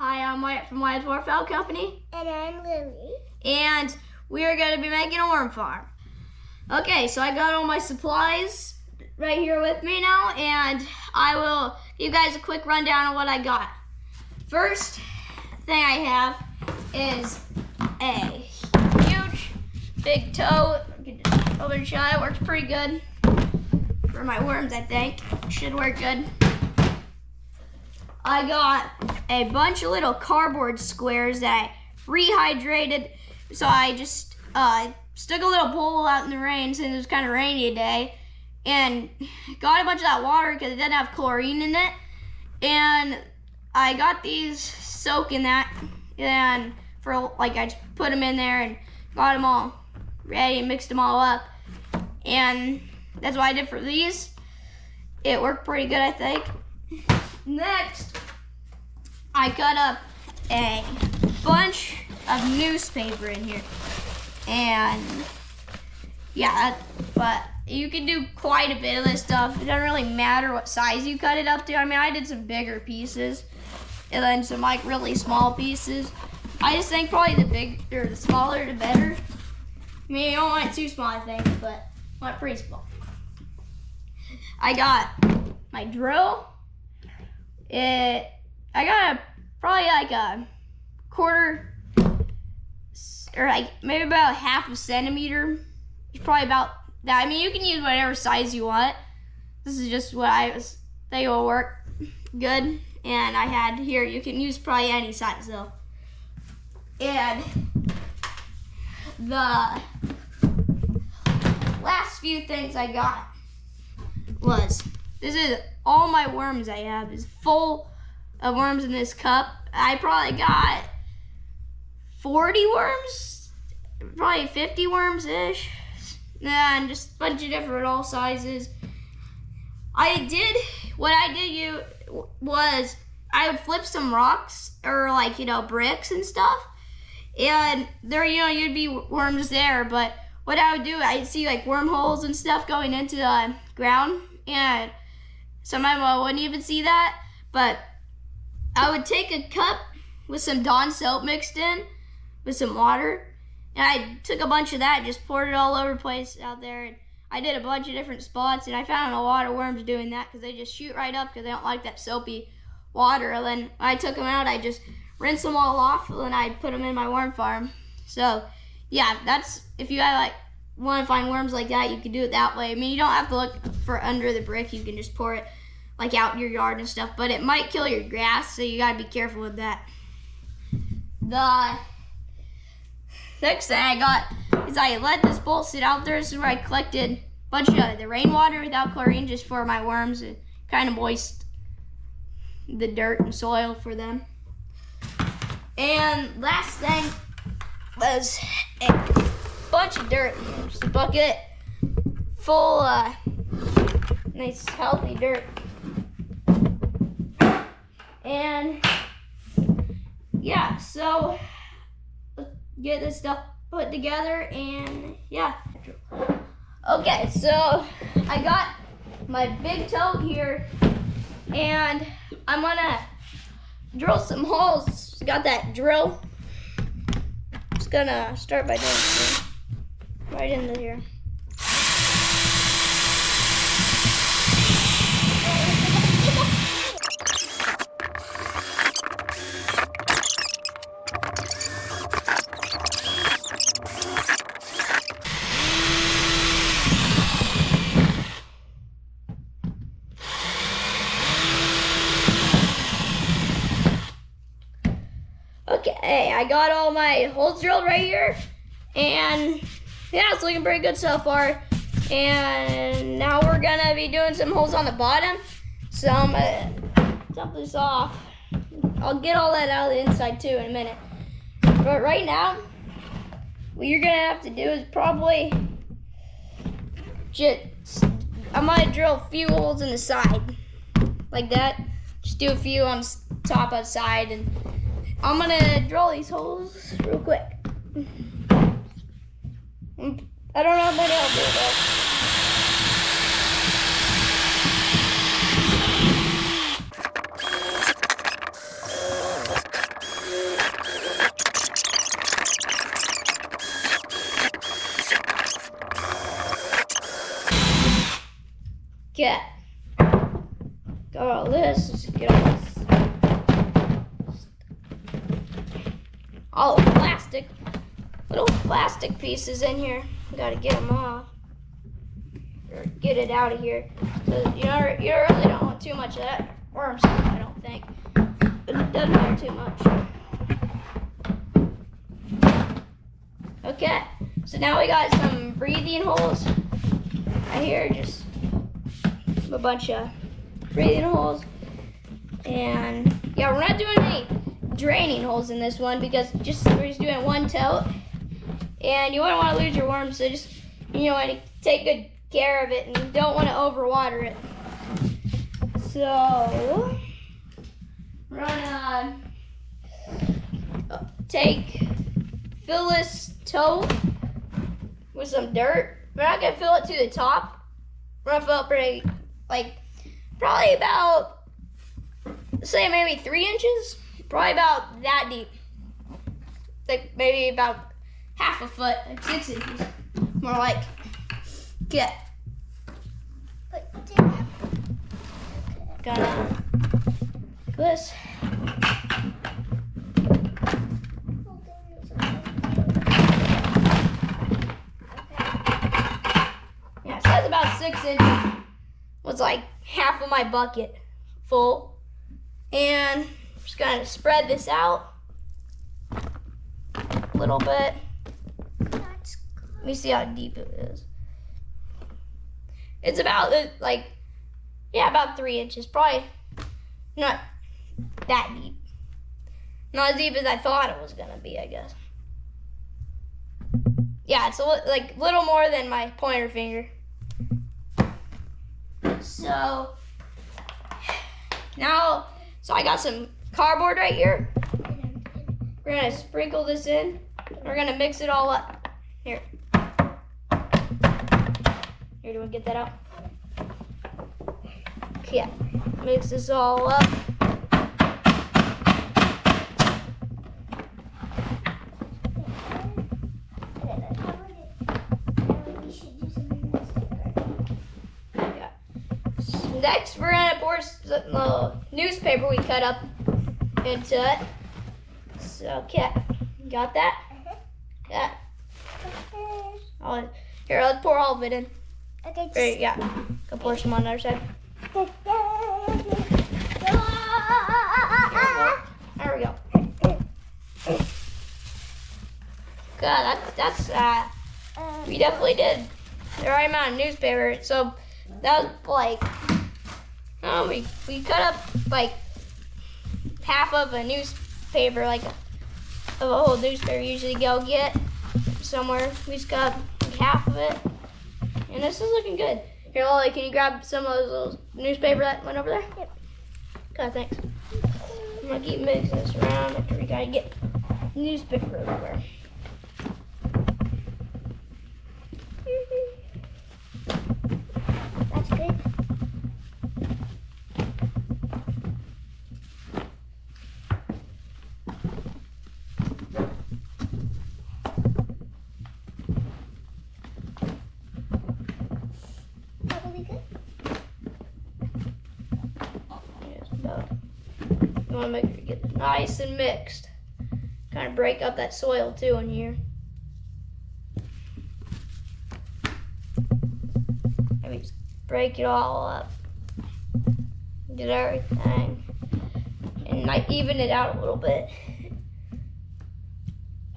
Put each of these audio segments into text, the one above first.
Hi, I'm Wyatt from Wyatt's Warfell Company. And I'm Lily. And we are going to be making a worm farm. Okay, so I got all my supplies right here with me now, and I will give you guys a quick rundown of what I got. First thing I have is a huge big tote. Open and shut. It works pretty good for my worms, I think. Should work good. I got a bunch of little cardboard squares that I rehydrated. So I just stuck a little pole out in the rain since it was kind of rainy day, and got a bunch of that water because it doesn't have chlorine in it. And I got these soak in that, and I just put them in there and got them all ready and mixed them all up. And that's what I did for these. It worked pretty good, I think. Next, I cut up a bunch of newspaper in here. And yeah, but you can do quite a bit of this stuff. It doesn't really matter what size you cut it up to. I mean, I did some bigger pieces and then some like really small pieces. I just think probably the smaller the better. I mean, you don't want it too small, I think, but I want it pretty small. I got my drill. I got probably like a quarter, or like maybe about half a centimeter. It's probably about that. I mean, you can use whatever size you want. This is just what I was thinking will work good. And I had here, you can use probably any size though. And the last few things I got was, this is all my worms I have is full of worms in this cup. I probably got 40 worms, probably 50 worms-ish, and just a bunch of different all sizes. What I did was I would flip some rocks or bricks and stuff, and there, you'd be worms there, but what I would do, I'd see like wormholes and stuff going into the ground, and sometimes I wouldn't even see that, but I would take a cup with some Dawn soap mixed in with some water, and I took a bunch of that and just poured it all over the place out there, and I did a bunch of different spots, and I found a lot of worms doing that because they just shoot right up because they don't like that soapy water. And then when I took them out, I just rinsed them all off, and then I put them in my worm farm. So yeah, that's, if you want to find worms like that, you can do it that way. I mean, you don't have to look for under the brick. You can just pour it like out in your yard and stuff, but it might kill your grass, so you gotta be careful with that. The next thing I got is I let this bowl sit out there. This is where I collected a bunch of the rainwater without chlorine, just for my worms, and kind of moist the dirt and soil for them. And last thing was a bunch of dirt. Just a bucket full of nice healthy dirt. And yeah, so let's get this stuff put together, and yeah. Okay, so I got my big tote here, and I'm gonna drill some holes. Got that drill. Just gonna start by doing this right into here. Okay, I got all my holes drilled right here, and yeah, it's looking pretty good so far. And now we're gonna be doing some holes on the bottom. So I'm gonna dump this off. I'll get all that out of the inside too in a minute. But right now, what you're gonna have to do is probably I'm gonna drill a few holes in the side, like that. Just do a few on the top of the side, and I'm gonna drill these holes real quick. I don't know how many I'll do though. Okay. Got all this. Let's get all this. All the plastic, little plastic pieces in here. Gotta get them off. Or get it out of here. So you really don't want too much of that worm stuff, I don't think. But it doesn't matter too much. Okay, so now we got some breathing holes right here, just a bunch of breathing holes. And yeah, we're not doing any draining holes in this one because we're just doing one tote. And you wouldn't want to lose your worms, so just want to take good care of it and don't want to overwater it. So we're gonna fill this tote with some dirt. We're not gonna fill it to the top. We're gonna fill it pretty, probably about, say maybe 3 inches. Probably about that deep. Like maybe about half a foot, like 6 inches. More like. Okay. Gonna do this. Yeah, so that's about 6 inches. Was like half of my bucket full. And I'm just gonna spread this out a little bit. Let me see how deep it is. It's about about 3 inches. Probably not that deep. Not as deep as I thought it was gonna be, I guess. Yeah, it's little more than my pointer finger. So now, I got some cardboard right here. We're gonna sprinkle this in. We're gonna mix it all up. Here, do we get that out? Okay, mix this all up. Yeah. So next, we're gonna pour some newspaper we cut up into it. So, okay, got that? Yeah. Here, let's pour all of it in. Okay. Right, yeah. Go pour some on the other side. There we go. God, that's we definitely did the right amount of newspaper. So that was we cut up half of a newspaper, of a whole newspaper. Usually go get somewhere. We just got half of it. And this is looking good. Here, Lolly, can you grab some of those little newspaper that went over there? Yep. God, thanks. I'm gonna keep mixing this around after we gotta get newspaper everywhere. That's good. You want to make sure you get it nice and mixed. Kind of break up that soil too in here. Maybe just break it all up. Get everything. And even it out a little bit.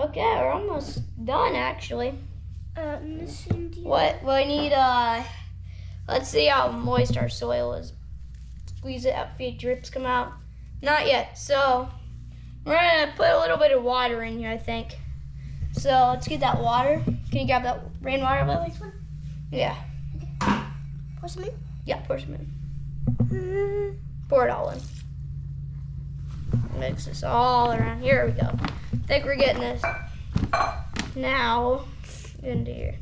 Okay, we're almost done actually. What we need, let's see how moist our soil is. Squeeze it out, a few drips come out. Not yet, so we're gonna put a little bit of water in here, I think. So let's get that water. Can you grab that rainwater, Lily? This one? Yeah. Pour some in? Yeah, pour some in. Pour it all in. Mix this all around. Here we go. I think we're getting this now into here.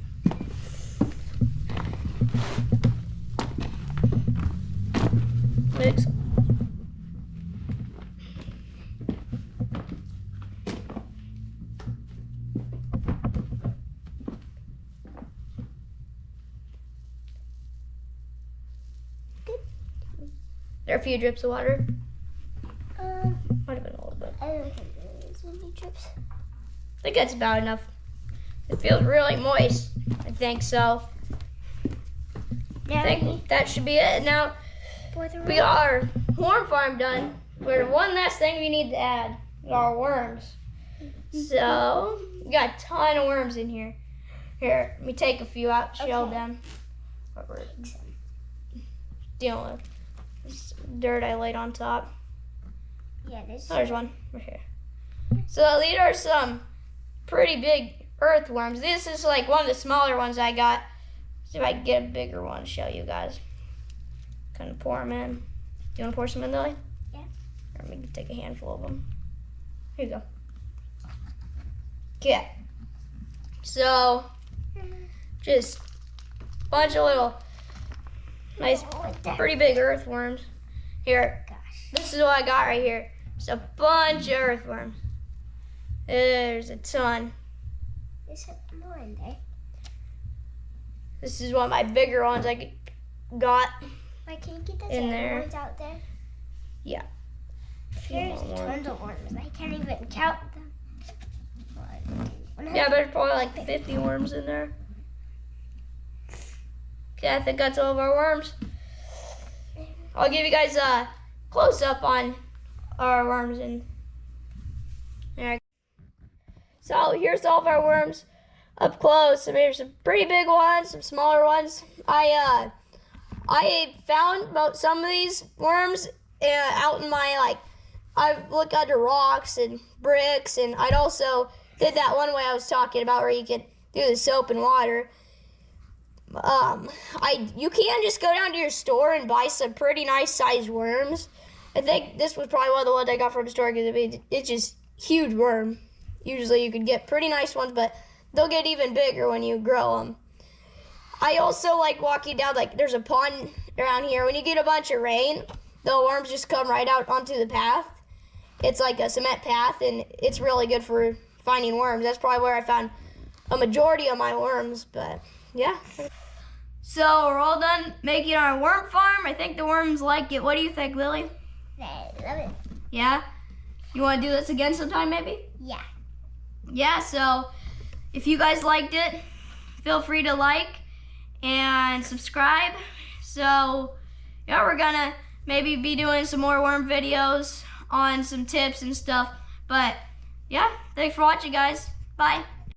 Mix. There are a few drips of water. I Might have been a little bit. don't think there's any drips. I think that's about enough. It feels really moist. I think so. Now I think that should be it. Now pour the we got our worm farm done. But one last thing we need to add is our worms. So we got a ton of worms in here. Here, let me take a few out, show Okay. them what we're dealing with. This dirt I laid on top. Yeah, this. Oh, there's one right here. So these are some pretty big earthworms. This is like one of the smaller ones I got. See if I can get a bigger one to show you guys. Kind of pour them in. Do you want to pour some in, Lily? Yeah. Or let me take a handful of them. Here you go. Okay. So, just a bunch of little nice, pretty big earthworms. Here, Gosh. this is what I got right here. It's a bunch of earthworms. There's a ton. There's more in there. This is one of my bigger ones I got. Wait, can you get those In other there. ones out there? Yeah. There's more. tons of worms. I can't even count them. Yeah, there's probably like 50 worms in there. Okay, I think that's all of our worms. I'll give you guys a close up on our worms and there. So here's all of our worms up close. I mean, there's some pretty big ones, some smaller ones. I found about some of these worms out in my I've looked under rocks and bricks, and I'd also did that one way I was talking about where you could do the soap and water. You can just go down to your store and buy some pretty nice sized worms. I think this was probably one of the ones I got from the store because it's just huge worm. Usually you could get pretty nice ones, but they'll get even bigger when you grow them. I also like walking down, there's a pond around here. When you get a bunch of rain, the worms just come right out onto the path. It's like a cement path, and it's really good for finding worms. That's probably where I found a majority of my worms, but yeah. So we're all done making our worm farm. I think the worms like it. What do you think, Lily? I love it. Yeah? You want to do this again sometime, maybe? Yeah. Yeah, so if you guys liked it, feel free to like and subscribe. So, yeah, we're gonna maybe be doing some more worm videos on some tips and stuff. But, yeah, thanks for watching, guys. Bye.